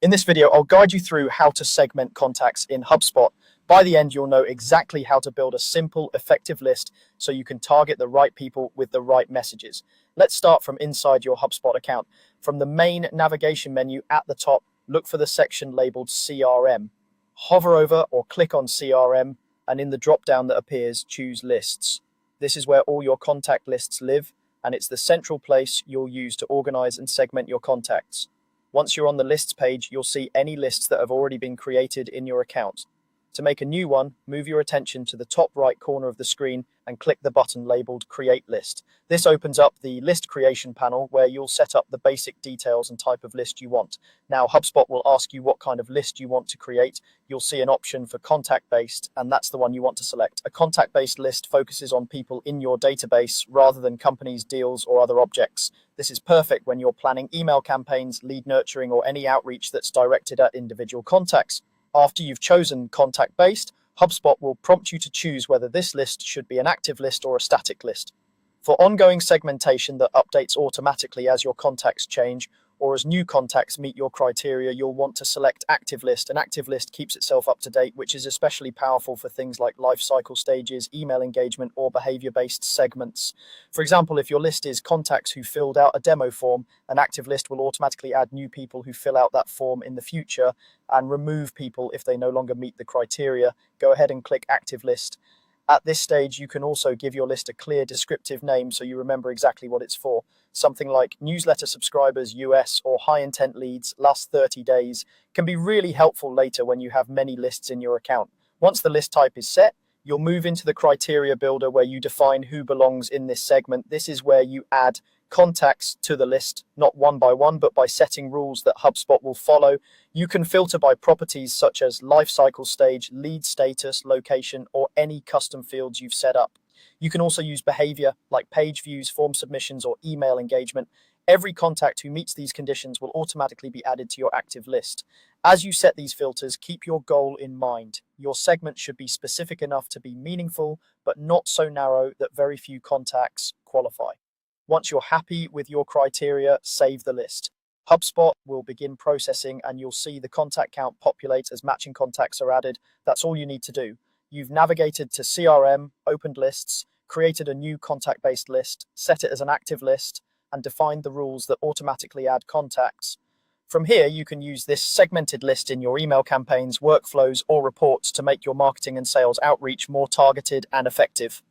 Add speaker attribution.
Speaker 1: In this video, I'll guide you through how to segment contacts in HubSpot. By the end, you'll know exactly how to build a simple, effective list so you can target the right people with the right messages. Let's start from inside your HubSpot account. From the main navigation menu at the top, look for the section labeled CRM. Hover over or click on CRM, and in the drop-down that appears, choose Lists. This is where all your contact lists live, and it's the central place you'll use to organize and segment your contacts. Once you're on the lists page, you'll see any lists that have already been created in your account. To make a new one, move your attention to the top right corner of the screen and click the button labeled Create List. This opens up the list creation panel where you'll set up the basic details and type of list you want. Now, HubSpot will ask you what kind of list you want to create. You'll see an option for contact-based, and that's the one you want to select. A contact-based list focuses on people in your database rather than companies, deals, or other objects. This is perfect when you're planning email campaigns, lead nurturing, or any outreach that's directed at individual contacts. After you've chosen contact-based, HubSpot will prompt you to choose whether this list should be an active list or a static list. For ongoing segmentation that updates automatically as your contacts change or as new contacts meet your criteria, you'll want to select Active List. An active list keeps itself up to date, which is especially powerful for things like life cycle stages, email engagement, or behavior-based segments. For example, if your list is contacts who filled out a demo form, an active list will automatically add new people who fill out that form in the future and remove people if they no longer meet the criteria. Go ahead and click Active List. At this stage, you can also give your list a clear descriptive name so you remember exactly what it's for. Something like newsletter subscribers US or high intent leads last 30 days can be really helpful later when you have many lists in your account. Once the list type is set, you'll move into the criteria builder where you define who belongs in this segment. This is where you add contacts to the list, not one by one, but by setting rules that HubSpot will follow. You can filter by properties such as life cycle stage, lead status, location, or any custom fields you've set up. You can also use behavior like page views, form submissions, or email engagement. Every contact who meets these conditions will automatically be added to your active list. As you set these filters, keep your goal in mind. Your segment should be specific enough to be meaningful, but not so narrow that very few contacts qualify. Once you're happy with your criteria, save the list. HubSpot will begin processing and you'll see the contact count populate as matching contacts are added. That's all you need to do. You've navigated to CRM, opened lists, created a new contact-based list, set it as an active list, and defined the rules that automatically add contacts. From here, you can use this segmented list in your email campaigns, workflows, or reports to make your marketing and sales outreach more targeted and effective.